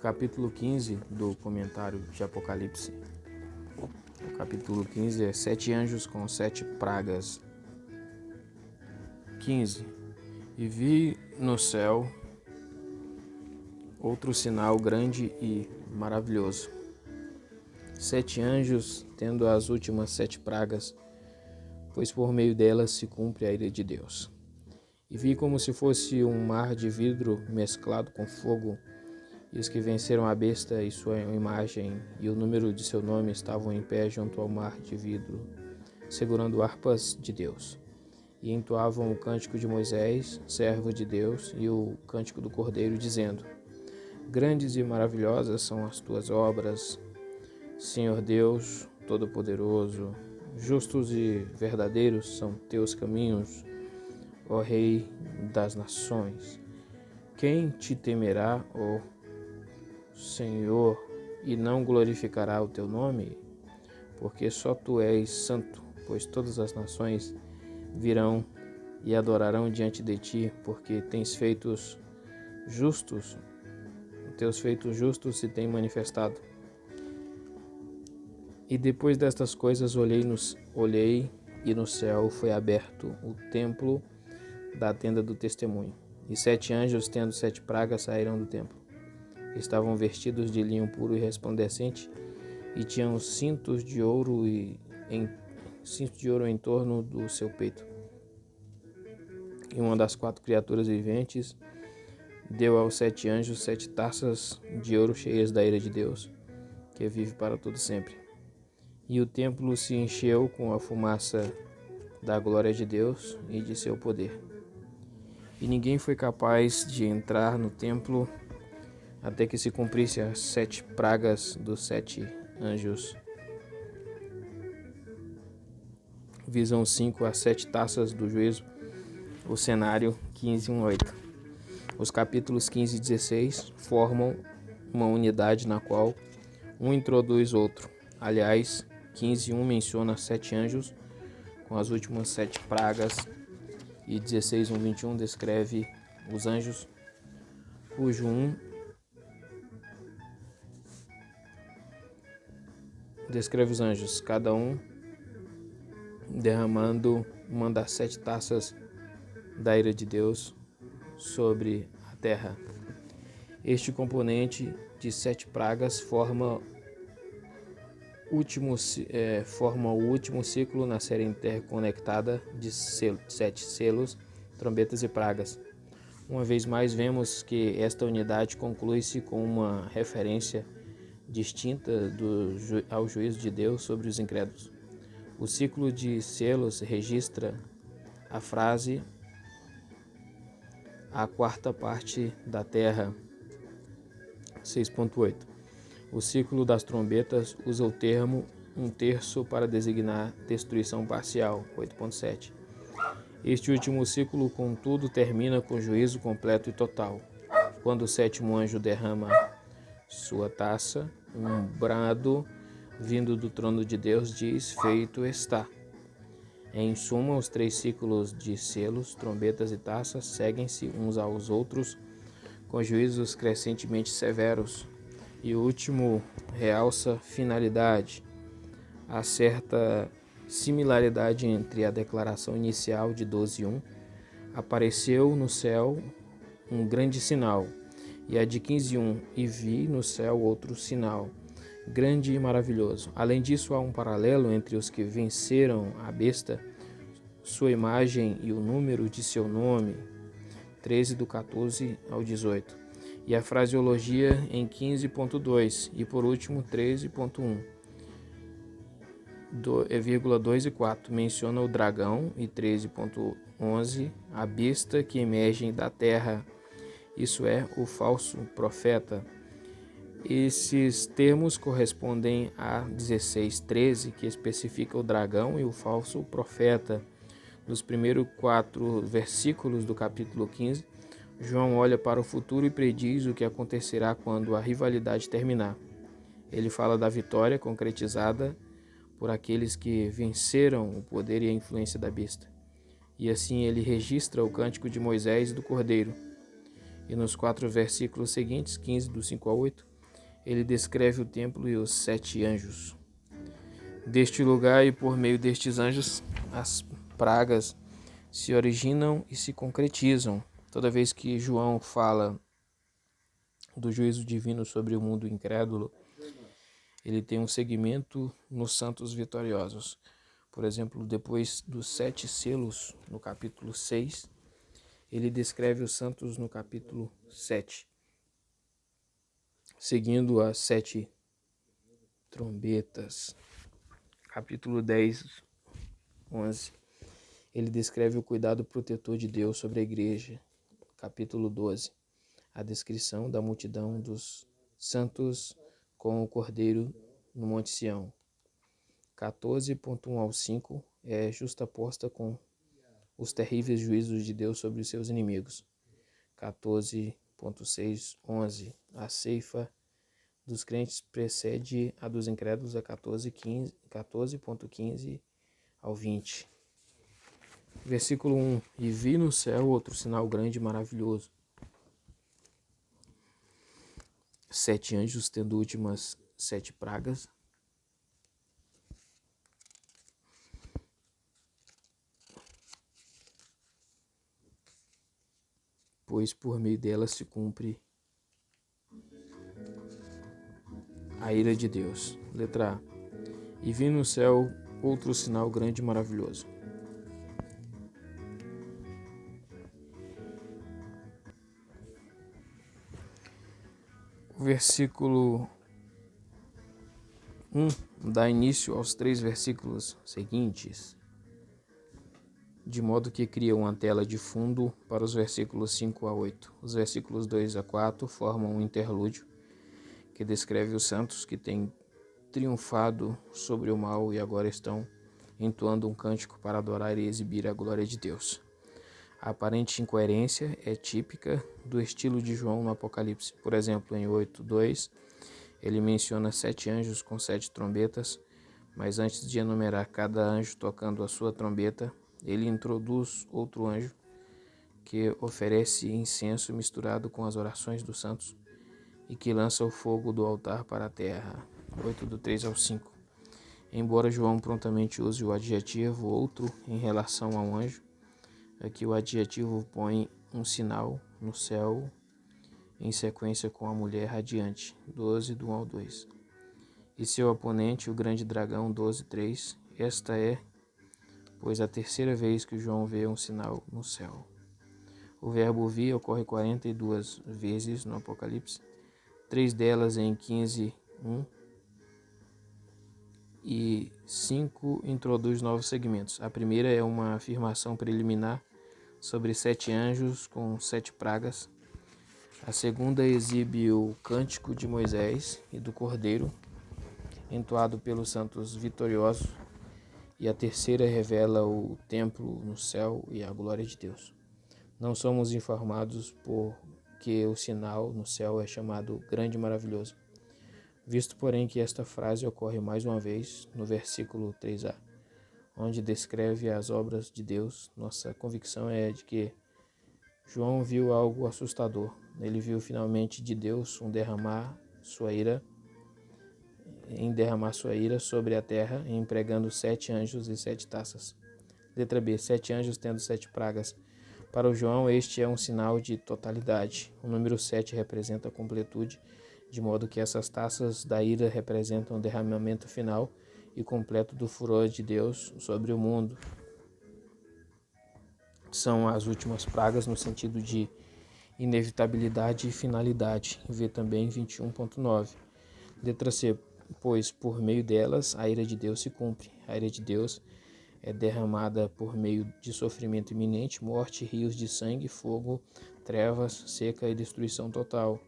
capítulo 15 do comentário de Apocalipse. O capítulo 15 é 7 anjos com 7 pragas. 15. E vi no céu outro sinal grande e maravilhoso. 7 anjos tendo as últimas 7 pragas, pois por meio delas se cumpre a ira de Deus. E vi como se fosse um mar de vidro mesclado com fogo, e os que venceram a besta e sua imagem e o número de seu nome estavam em pé junto ao mar de vidro, segurando harpas de Deus. E entoavam o cântico de Moisés, servo de Deus, e o cântico do Cordeiro, dizendo: Grandes e maravilhosas são as tuas obras, Senhor Deus Todo-Poderoso. Justos e verdadeiros são teus caminhos, ó Rei das nações. Quem te temerá, ó Senhor, e não glorificará o teu nome? Porque só tu és santo, pois todas as nações virão e adorarão diante de ti, porque teus feitos justos se têm manifestado. E depois destas coisas olhei e no céu foi aberto o templo da tenda do testemunho. E 7 anjos, tendo 7 pragas, saíram do templo. Estavam vestidos de linho puro e resplandecente, e tinham cintos de ouro em torno do seu peito. E uma das 4 criaturas viventes deu aos 7 anjos 7 taças de ouro cheias da ira de Deus, que vive para todo sempre. E o templo se encheu com a fumaça da glória de Deus e de seu poder. E ninguém foi capaz de entrar no templo até que se cumprisse as 7 pragas dos 7 anjos. Visão 5, as 7 taças do juízo, o cenário 15:1-8. Os capítulos 15 e 16 formam uma unidade na qual um introduz outro. Aliás, 15:1 menciona 7 anjos com as últimas 7 pragas, e 16:1-21 descreve os anjos, cujo descreve os anjos, cada um derramando uma das 7 taças da ira de Deus sobre a terra. Este componente de 7 pragas forma o último ciclo na série interconectada de 7 selos, trombetas e pragas. Uma vez mais, vemos que esta unidade conclui-se com uma referência distinta ao juízo de Deus sobre os incrédulos. O ciclo de selos registra a frase a 4ª parte da terra, 6.8. O ciclo das trombetas usa o termo 1/3 para designar destruição parcial, 8.7. Este último ciclo, contudo, termina com juízo completo e total. Quando o 7º anjo derrama sua taça, um brado vindo do trono de Deus diz: feito está. Em suma, os 3 ciclos de selos, trombetas e taças seguem-se uns aos outros com juízos crescentemente severos. E o último realça finalidade. Há certa similaridade entre a declaração inicial de 12:1, apareceu no céu um grande sinal, e a de 15:1, e vi no céu outro sinal, grande e maravilhoso. Além disso, há um paralelo entre os que venceram a besta, sua imagem e o número de seu nome, 13 do 14 ao 18. E a fraseologia em 15.2 e por último 13.1, 2 e 4 menciona o dragão, e 13.11 a besta que emerge da terra, isso é, o falso profeta. Esses termos correspondem a 16:13, que especifica o dragão e o falso profeta. Nos primeiros 4 versículos do capítulo 15, João olha para o futuro e prediz o que acontecerá quando a rivalidade terminar. Ele fala da vitória concretizada por aqueles que venceram o poder e a influência da besta. E assim ele registra o cântico de Moisés e do Cordeiro. E nos 4 versículos seguintes, 15 do 5 ao 8, ele descreve o templo e os 7 anjos. Deste lugar e por meio destes anjos, as pragas se originam e se concretizam. Toda vez que João fala do juízo divino sobre o mundo incrédulo, ele tem um segmento nos santos vitoriosos. Por exemplo, depois dos 7 selos, no capítulo 6, ele descreve os santos no capítulo 7. Seguindo as 7 trombetas, capítulo 10, 11, ele descreve o cuidado protetor de Deus sobre a igreja. Capítulo 12, a descrição da multidão dos santos com o Cordeiro no Monte Sião. 14.1 ao 5 é justaposta com os terríveis juízos de Deus sobre os seus inimigos. 14.6, 11, a ceifa dos crentes precede a dos incrédulos a 14.15 ao 20. Versículo 1. E vi no céu outro sinal grande e maravilhoso. 7 anjos tendo últimas 7 pragas. Pois por meio delas se cumpre a ira de Deus. Letra A. E vi no céu outro sinal grande e maravilhoso. O versículo 1 dá início aos 3 versículos seguintes, de modo que cria uma tela de fundo para os versículos 5 a 8. Os versículos 2 a 4 formam um interlúdio que descreve os santos que têm triunfado sobre o mal e agora estão entoando um cântico para adorar e exibir a glória de Deus. A aparente incoerência é típica do estilo de João no Apocalipse. Por exemplo, em 8:2, ele menciona 7 anjos com 7 trombetas, mas antes de enumerar cada anjo tocando a sua trombeta, ele introduz outro anjo que oferece incenso misturado com as orações dos santos e que lança o fogo do altar para a terra. 8:3 ao 5. Embora João prontamente use o adjetivo outro em relação a um anjo, aqui o adjetivo põe um sinal no céu em sequência com a mulher radiante, 12 do 1 ao 2. E seu oponente, o grande dragão, 12:3. Esta é, pois, a terceira vez que João vê um sinal no céu. O verbo vir ocorre 42 vezes no Apocalipse, 3 delas em 15:1 e 5 introduz novos segmentos. A primeira é uma afirmação preliminar sobre 7 anjos com 7 pragas. A segunda exibe o cântico de Moisés e do Cordeiro, entoado pelos santos vitoriosos. E a terceira revela o templo no céu e a glória de Deus. Não somos informados por que o sinal no céu é chamado grande e maravilhoso. Visto, porém, que esta frase ocorre mais uma vez no versículo 3a, onde descreve as obras de Deus, nossa convicção é de que João viu algo assustador. Ele viu finalmente de Deus derramar sua ira sobre a terra, empregando 7 anjos e 7 taças. Letra B. 7 anjos tendo 7 pragas. Para o João, este é um sinal de totalidade. O número 7 representa a completude, de modo que essas taças da ira representam o derramamento final e completo do furor de Deus sobre o mundo. São as últimas pragas no sentido de inevitabilidade e finalidade. Vê também 21.9. Letra C. Pois por meio delas a ira de Deus se cumpre. A ira de Deus é derramada por meio de sofrimento iminente, morte, rios de sangue, fogo, trevas, seca e destruição total.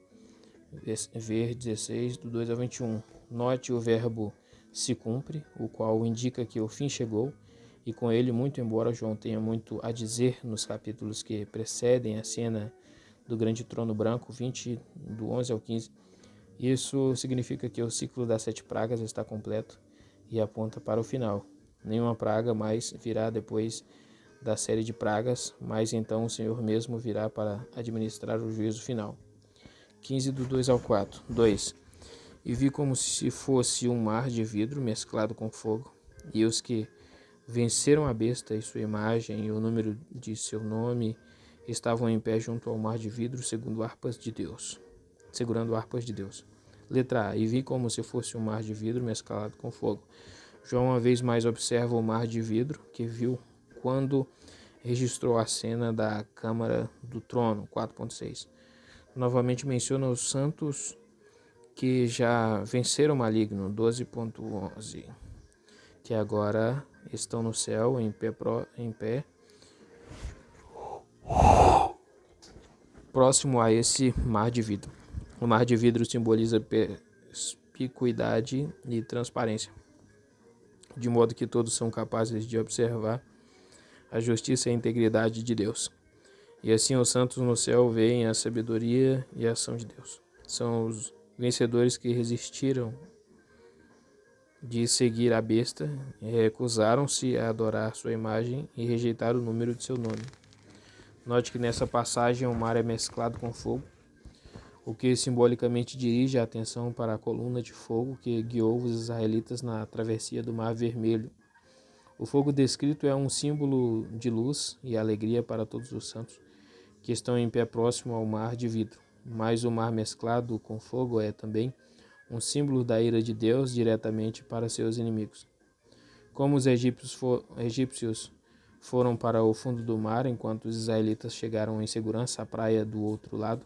Ver 16, do 2 a 21. Note o verbo se cumpre, o qual indica que o fim chegou, e com ele, muito embora João tenha muito a dizer nos capítulos que precedem a cena do grande trono branco, 20, do 11 ao 15, isso significa que o ciclo das 7 pragas está completo e aponta para o final. Nenhuma praga mais virá depois da série de pragas, mas então o Senhor mesmo virá para administrar o juízo final. 15 do 2 ao 4. 2. E vi como se fosse um mar de vidro mesclado com fogo, e os que venceram a besta e sua imagem e o número de seu nome estavam em pé junto ao mar de vidro, segurando harpas de Deus. Letra A. E vi como se fosse um mar de vidro mesclado com fogo. João uma vez mais observa o mar de vidro que viu quando registrou a cena da Câmara do Trono, 4.6. Novamente menciona os santos que já venceram o maligno, 12.11, que agora estão no céu em pé, próximo a esse mar de vidro. O mar de vidro simboliza perspicuidade e transparência, de modo que todos são capazes de observar a justiça e a integridade de Deus. E assim os santos no céu veem a sabedoria e a ação de Deus. São os vencedores que resistiram de seguir a besta, recusaram-se a adorar sua imagem e rejeitaram o número de seu nome. Note que nessa passagem o mar é mesclado com fogo, o que simbolicamente dirige a atenção para a coluna de fogo que guiou os israelitas na travessia do Mar Vermelho. O fogo descrito é um símbolo de luz e alegria para todos os santos que estão em pé próximo ao mar de vidro. Mas o mar mesclado com fogo é também um símbolo da ira de Deus diretamente para seus inimigos. Como os egípcios foram para o fundo do mar enquanto os israelitas chegaram em segurança à praia do outro lado,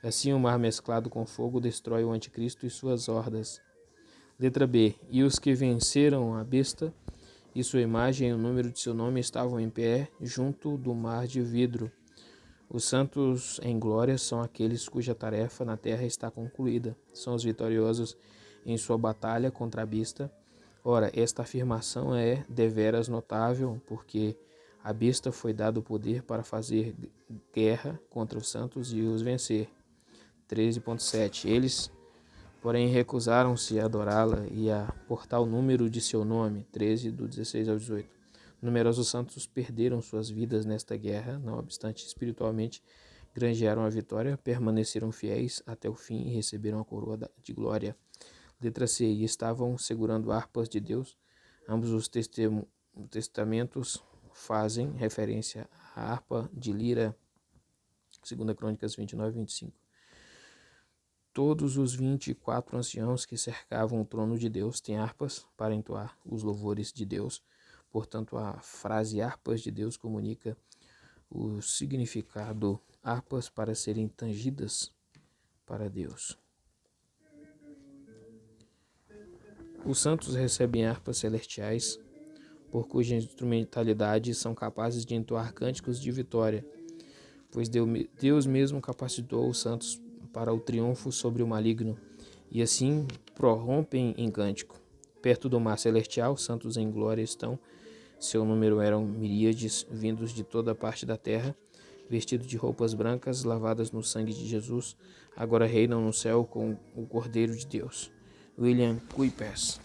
assim o mar mesclado com fogo destrói o anticristo e suas hordas. Letra B. E os que venceram a besta e sua imagem e o número de seu nome estavam em pé junto do mar de vidro. Os santos em glória são aqueles cuja tarefa na terra está concluída. São os vitoriosos em sua batalha contra a besta. Ora, esta afirmação é deveras notável, porque a besta foi dado o poder para fazer guerra contra os santos e os vencer. 13.7. Eles, porém, recusaram-se a adorá-la e a portar o número de seu nome. 13, do 16 ao 18. Numerosos santos perderam suas vidas nesta guerra, não obstante, espiritualmente granjearam a vitória, permaneceram fiéis até o fim e receberam a coroa de glória. Letra C. E estavam segurando harpas de Deus. Ambos os testamentos fazem referência à harpa de lira, 2 Crônicas 29 e 25. Todos os 24 anciãos que cercavam o trono de Deus têm harpas para entoar os louvores de Deus. Portanto, a frase harpas de Deus comunica o significado harpas para serem tangidas para Deus. Os santos recebem harpas celestiais, por cuja instrumentalidade são capazes de entoar cânticos de vitória, pois Deus mesmo capacitou os santos para o triunfo sobre o maligno, e assim prorrompem em cântico. Perto do mar celestial, santos em glória estão. Seu número eram miríades, vindos de toda parte da terra, vestidos de roupas brancas, lavadas no sangue de Jesus, agora reinam no céu com o Cordeiro de Deus. William Cuypers.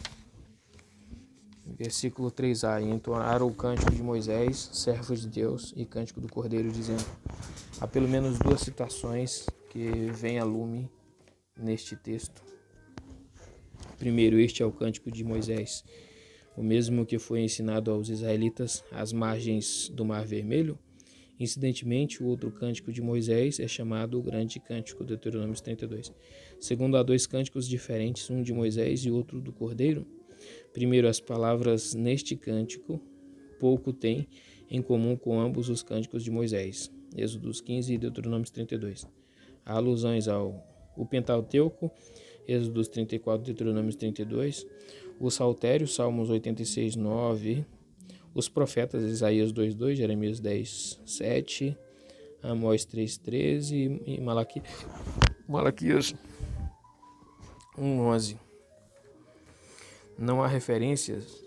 Versículo 3a. E entoaram o cântico de Moisés, servo de Deus, e cântico do Cordeiro, dizendo. Há pelo menos duas citações que vêm a lume neste texto. Primeiro, este é o cântico de Moisés, o mesmo que foi ensinado aos israelitas às margens do Mar Vermelho. Incidentemente, o outro cântico de Moisés é chamado o Grande Cântico, Deuteronômio 32. Segundo, há dois cânticos diferentes, um de Moisés e outro do Cordeiro. Primeiro, as palavras neste cântico pouco têm em comum com ambos os cânticos de Moisés, Êxodos 15 e Deuteronômio 32. Há alusões ao Pentateuco, Êxodos 34 e Deuteronômio 32, o Saltério, Salmos 86, 9, os profetas Isaías 2:2, Jeremias 10:7, Amós 3:13 e Malaquias 1:11. Não há referências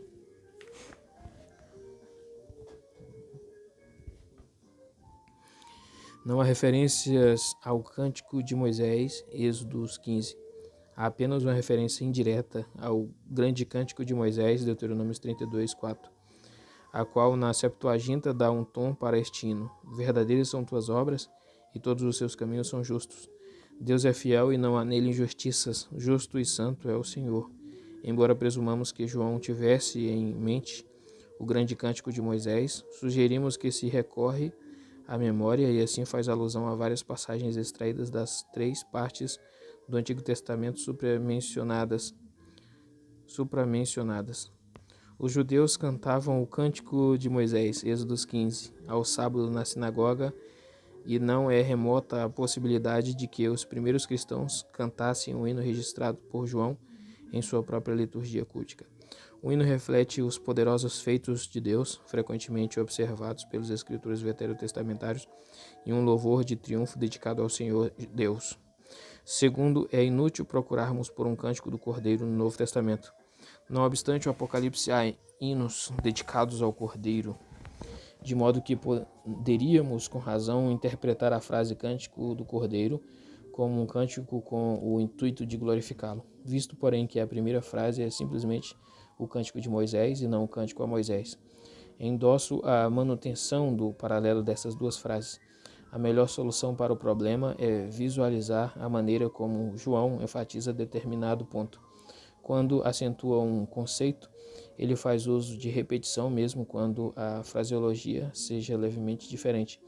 ao cântico de Moisés, Êxodos 15. Há apenas uma referência indireta ao grande cântico de Moisés, Deuteronômio 32:4, a qual na Septuaginta dá um tom para este hino. Verdadeiras são tuas obras, e todos os seus caminhos são justos. Deus é fiel e não há nele injustiças, justo e santo é o Senhor. Embora presumamos que João tivesse em mente o grande cântico de Moisés, sugerimos que se recorre à memória e assim faz alusão a várias passagens extraídas das 3 partes do Antigo Testamento supramencionadas. Os judeus cantavam o cântico de Moisés, Êxodo 15, ao sábado na sinagoga, e não é remota a possibilidade de que os primeiros cristãos cantassem o hino registrado por João em sua própria liturgia cultica. O hino reflete os poderosos feitos de Deus, frequentemente observados pelos escritores veterotestamentários, e um louvor de triunfo dedicado ao Senhor Deus. Segundo, é inútil procurarmos por um cântico do Cordeiro no Novo Testamento. Não obstante o Apocalipse, há hinos dedicados ao Cordeiro, de modo que poderíamos, com razão, interpretar a frase cântico do Cordeiro como um cântico com o intuito de glorificá-lo, visto, porém, que a primeira frase é simplesmente o cântico de Moisés e não o cântico a Moisés. Endosso a manutenção do paralelo dessas duas frases. A melhor solução para o problema é visualizar a maneira como João enfatiza determinado ponto. Quando acentua um conceito, ele faz uso de repetição mesmo quando a fraseologia seja levemente diferente.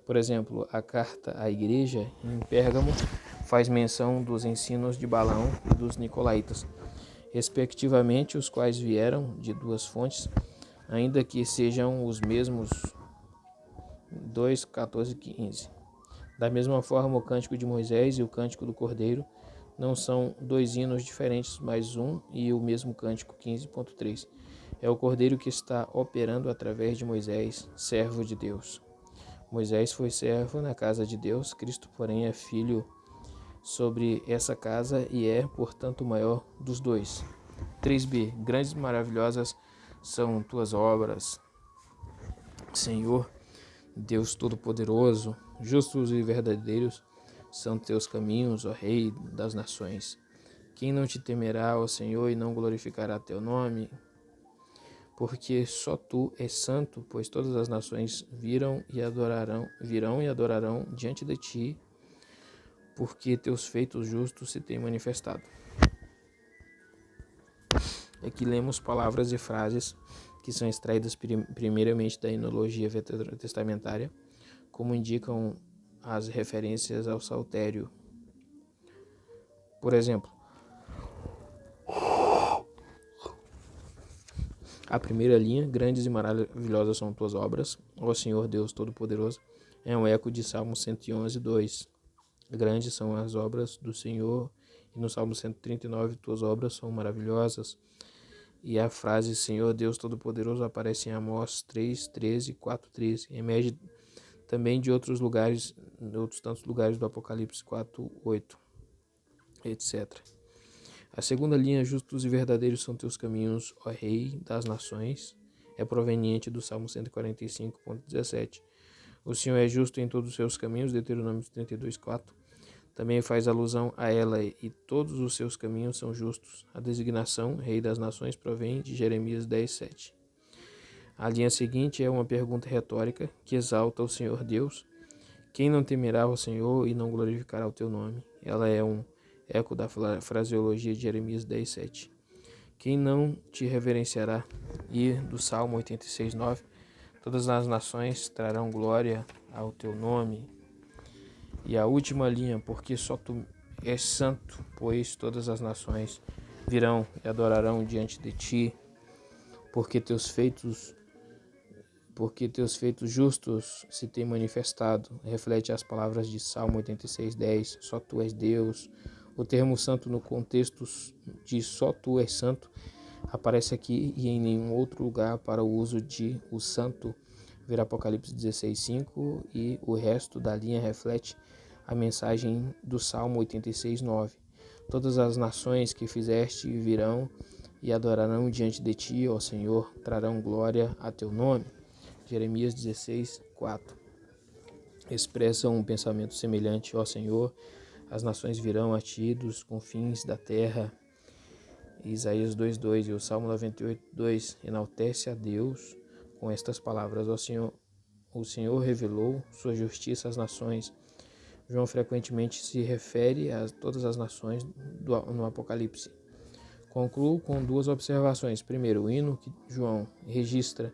Por exemplo, a carta à igreja em Pérgamo faz menção dos ensinos de Balaão e dos nicolaítas, respectivamente, os quais vieram de 2 fontes, ainda que sejam os mesmos 2, 14 e 15. Da mesma forma, o cântico de Moisés e o cântico do Cordeiro não são 2 hinos diferentes, mas um e o mesmo cântico, 15.3. É o Cordeiro que está operando através de Moisés, servo de Deus. Moisés foi servo na casa de Deus, Cristo, porém, é filho sobre essa casa e é, portanto, o maior dos dois. 3b. Grandes e maravilhosas são tuas obras, Senhor, Deus Todo-Poderoso. Justos e verdadeiros são teus caminhos, ó Rei das nações. Quem não te temerá, ó Senhor, e não glorificará teu nome? Porque só tu és santo, pois todas as nações virão e adorarão diante de ti, porque teus feitos justos se têm manifestado. Aqui lemos palavras e frases que são extraídas primeiramente da enologia veterotestamentária, como indicam as referências ao saltério. Por exemplo, a primeira linha, grandes e maravilhosas são tuas obras, ó Senhor Deus Todo-Poderoso, é um eco de Salmo 111, 2. Grandes são as obras do Senhor, e no Salmo 139, tuas obras são maravilhosas. E a frase Senhor Deus Todo-Poderoso aparece em Amós 3, 13 e 4, 13. Emerge também de outros lugares, outros tantos lugares do Apocalipse 4, 8, etc. A segunda linha, justos e verdadeiros são teus caminhos, ó Rei das nações, é proveniente do Salmo 145.17. O Senhor é justo em todos os seus caminhos, Deuteronômio 32, 4. Também faz alusão a ela, e todos os seus caminhos são justos. A designação, Rei das Nações, provém de Jeremias 10, 7. A linha seguinte é uma pergunta retórica que exalta o Senhor Deus. Quem não temerá ao Senhor e não glorificará o teu nome? Ela é um eco da fraseologia de Jeremias 10, 7. Quem não te reverenciará? E do Salmo 86, 9. Todas as nações trarão glória ao teu nome. E a última linha, porque só tu és santo, pois todas as nações virão e adorarão diante de ti, porque teus feitos justos se têm manifestado. Reflete as palavras de Salmo 86, 10. Só tu és Deus. O termo santo no contexto de só tu és santo aparece aqui e em nenhum outro lugar para o uso de o santo. Ver Apocalipse 16, 5, e o resto da linha reflete a mensagem do Salmo 86, 9. Todas as nações que fizeste virão e adorarão diante de ti, ó Senhor, trarão glória a teu nome. Jeremias 16, 4. Expressam um pensamento semelhante, ó Senhor, as nações virão a ti dos confins da terra. Isaías 2:2 e o Salmo 98:2 enaltece a Deus com estas palavras: ó Senhor, o Senhor revelou sua justiça às nações, João frequentemente se refere a todas as nações no Apocalipse. Concluo com duas observações. Primeiro, o hino que João registra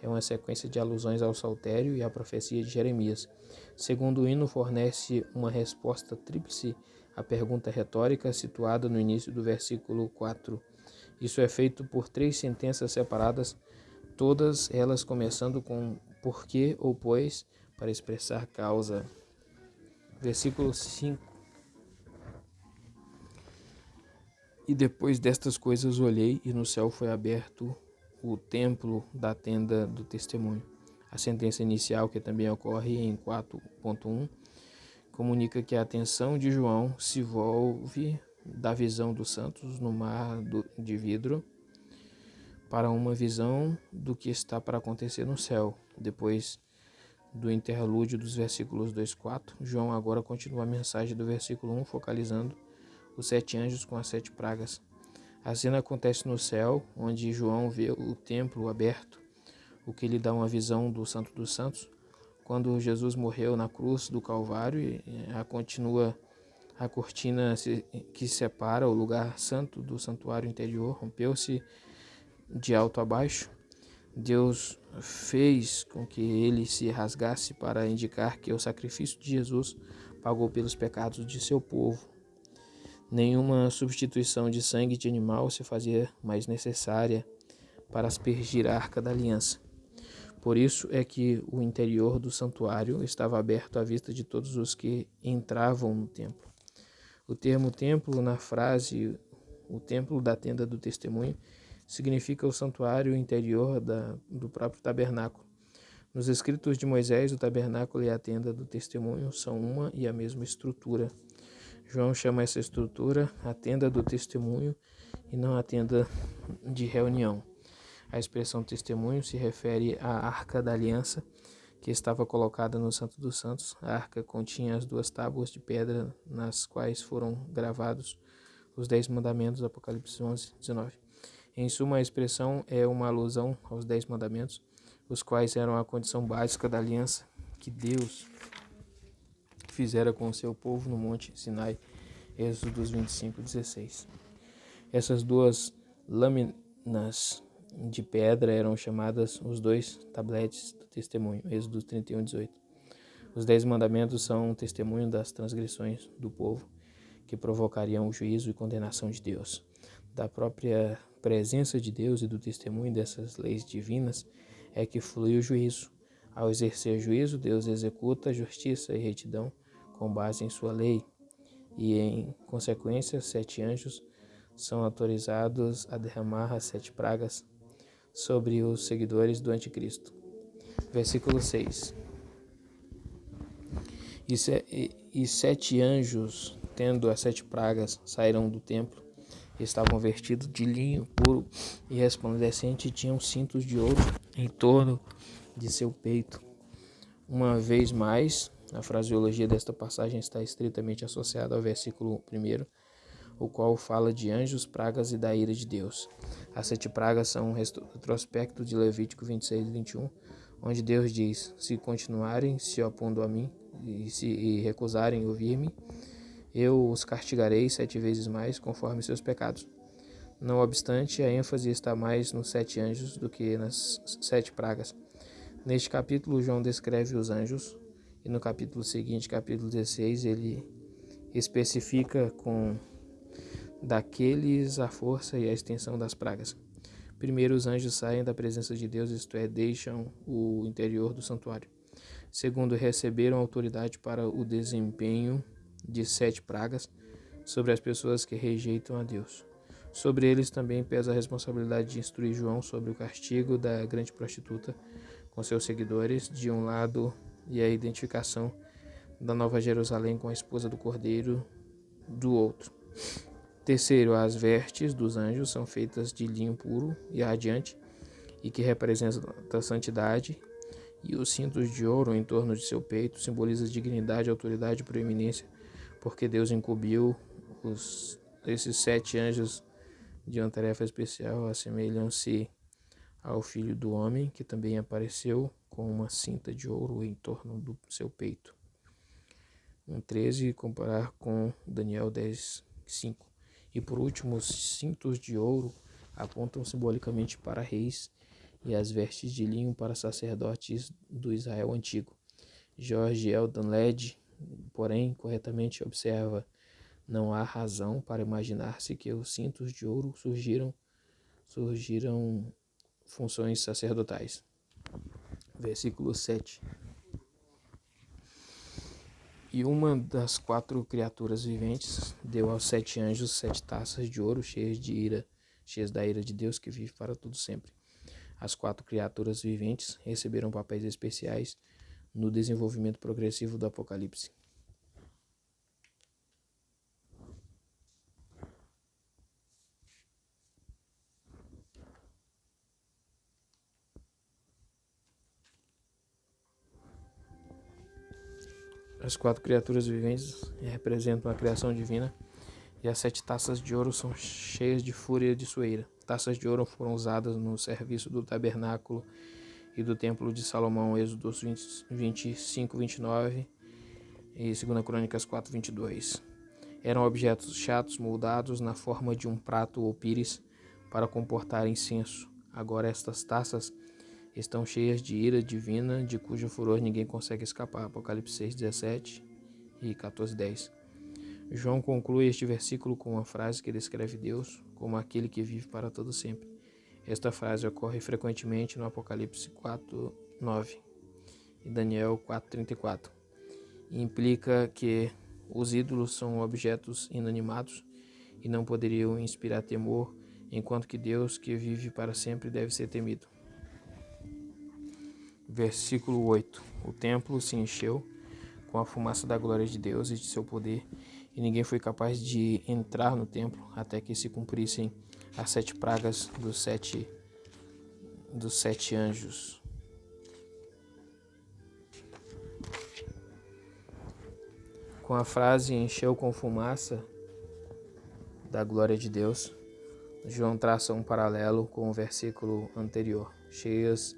é uma sequência de alusões ao saltério e à profecia de Jeremias. Segundo, o hino fornece uma resposta tríplice à pergunta retórica situada no início do versículo 4. Isso é feito por 3 sentenças separadas, todas elas começando com porque ou pois, para expressar causa. Versículo 5. E depois destas coisas olhei, e no céu foi aberto o templo da tenda do testemunho. A sentença inicial, que também ocorre em 4.1, comunica que a atenção de João se volve da visão dos santos no mar de vidro para uma visão do que está para acontecer no céu. Depois do interlúdio dos versículos 2 e 4, João agora continua a mensagem do versículo 1, focalizando os 7 anjos com as 7 pragas. A cena acontece no céu, onde João vê o templo aberto, o que lhe dá uma visão do Santo dos Santos. Quando Jesus morreu na cruz do Calvário, a cortina que separa o lugar santo do santuário interior rompeu-se de alto a baixo. Deus fez com que ele se rasgasse para indicar que o sacrifício de Jesus pagou pelos pecados de seu povo. Nenhuma substituição de sangue de animal se fazia mais necessária para aspergir a arca da aliança. Por isso é que o interior do santuário estava aberto à vista de todos os que entravam no templo. O termo templo na frase o templo da tenda do testemunho significa o santuário interior do próprio tabernáculo. Nos escritos de Moisés, o tabernáculo e a tenda do testemunho são uma e a mesma estrutura. João chama essa estrutura a tenda do testemunho e não a tenda de reunião. A expressão testemunho se refere à arca da aliança que estava colocada no Santo dos Santos. A arca continha as 2 tábuas de pedra nas quais foram gravados os 10 mandamentos, Apocalipse 11, 19. Em suma, a expressão é uma alusão aos 10 mandamentos, os quais eram a condição básica da aliança que Deus fizera com o seu povo no Monte Sinai, Êxodo 25:16. Essas 2 lâminas de pedra eram chamadas os 2 tabletes do testemunho, Êxodo 31:18. Os 10 mandamentos são um testemunho das transgressões do povo que provocariam o juízo e condenação de Deus. Da própria presença de Deus e do testemunho dessas leis divinas é que flui o juízo. Ao exercer juízo, Deus executa justiça e retidão com base em sua lei, e em consequência 7 anjos são autorizados a derramar as 7 pragas sobre os seguidores do anticristo. Versículo 6. E 7 anjos, tendo as 7 pragas, saíram do templo, estavam vestidos de linho puro e resplandecente e tinham cintos de ouro em torno de seu peito. Uma vez mais, a fraseologia desta passagem está estritamente associada ao versículo 1, o qual fala de anjos, pragas e da ira de Deus. As 7 pragas são um retrospecto de Levítico 26 e 21, onde Deus diz: se continuarem se opondo a mim e recusarem ouvir-me, eu os castigarei 7 vezes mais, conforme seus pecados. Não obstante, a ênfase está mais nos 7 anjos do que nas 7 pragas. Neste capítulo, João descreve os anjos, e no capítulo seguinte, capítulo 16, ele especifica com daqueles a força e a extensão das pragas. Primeiro, os anjos saem da presença de Deus, isto é, deixam o interior do santuário. Segundo, receberam autoridade para o desempenho de 7 pragas sobre as pessoas que rejeitam a Deus. Sobre eles também pesa a responsabilidade de instruir João sobre o castigo da grande prostituta com seus seguidores, de um lado, e a identificação da Nova Jerusalém com a esposa do Cordeiro, do outro. Terceiro, as vestes dos anjos são feitas de linho puro e radiante, e que representa a santidade, e os cintos de ouro em torno de seu peito simbolizam dignidade, autoridade e proeminência, porque Deus incumbiu esses 7 anjos de uma tarefa especial. Assemelham-se ao Filho do Homem, que também apareceu com uma cinta de ouro em torno do seu peito. 1:13, comparar com Daniel 10:5. E por último, os cintos de ouro apontam simbolicamente para reis e as vestes de linho para sacerdotes do Israel antigo. George Eldon Led, porém, corretamente observa: não há razão para imaginar-se que os cintos de ouro surgiram funções sacerdotais. Versículo 7. E uma das 4 criaturas viventes deu aos 7 anjos 7 taças de ouro cheias da ira de Deus que vive para todo sempre. As 4 criaturas viventes receberam papéis especiais no desenvolvimento progressivo do Apocalipse. As 4 criaturas viventes representam a criação divina, e as 7 taças de ouro são cheias de fúria de sua ira. Taças de ouro foram usadas no serviço do tabernáculo e do templo de Salomão, Êxodo 25:29 e 2 Crônicas 4:22. Eram objetos chatos moldados na forma de um prato ou pires para comportar incenso. Agora estas taças estão cheias de ira divina, de cujo furor ninguém consegue escapar. Apocalipse 6:17 e 14:10. João conclui este versículo com uma frase que descreve Deus como aquele que vive para todo sempre. Esta frase ocorre frequentemente no Apocalipse 4:9 e Daniel 4:34. E implica que os ídolos são objetos inanimados e não poderiam inspirar temor, enquanto que Deus, que vive para sempre, deve ser temido. Versículo 8. O templo se encheu com a fumaça da glória de Deus e de seu poder, e ninguém foi capaz de entrar no templo até que se cumprissem as 7 pragas dos sete anjos. Com a frase encheu com fumaça da glória de Deus, João traça um paralelo com o versículo anterior, cheias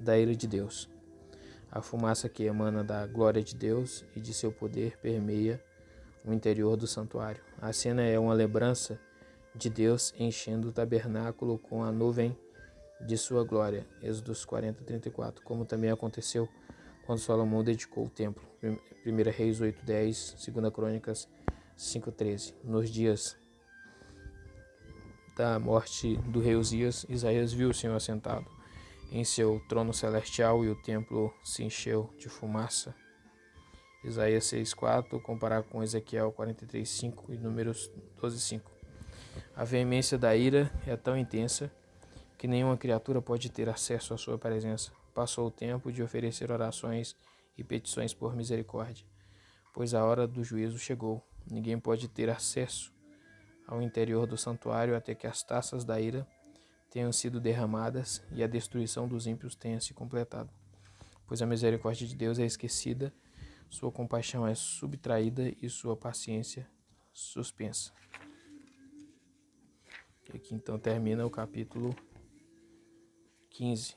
da ira de Deus. A fumaça que emana da glória de Deus e de seu poder permeia o interior do santuário. A cena é uma lembrança de Deus enchendo o tabernáculo com a nuvem de sua glória, Êxodo 40:34, como também aconteceu quando Salomão dedicou o templo, 1 Reis 8:10, 2 Crônicas 5:13. Nos dias da morte do rei Uzias, Isaías viu o Senhor assentado em seu trono celestial e o templo se encheu de fumaça. Isaías 6:4, comparar com Ezequiel 43:5 e Números 12:5. A veemência da ira é tão intensa que nenhuma criatura pode ter acesso à sua presença. Passou o tempo de oferecer orações e petições por misericórdia, pois a hora do juízo chegou. Ninguém pode ter acesso ao interior do santuário até que as taças da ira tenham sido derramadas e a destruição dos ímpios tenha se completado. Pois a misericórdia de Deus é esquecida, sua compaixão é subtraída e sua paciência suspensa. Aqui então termina o capítulo 15.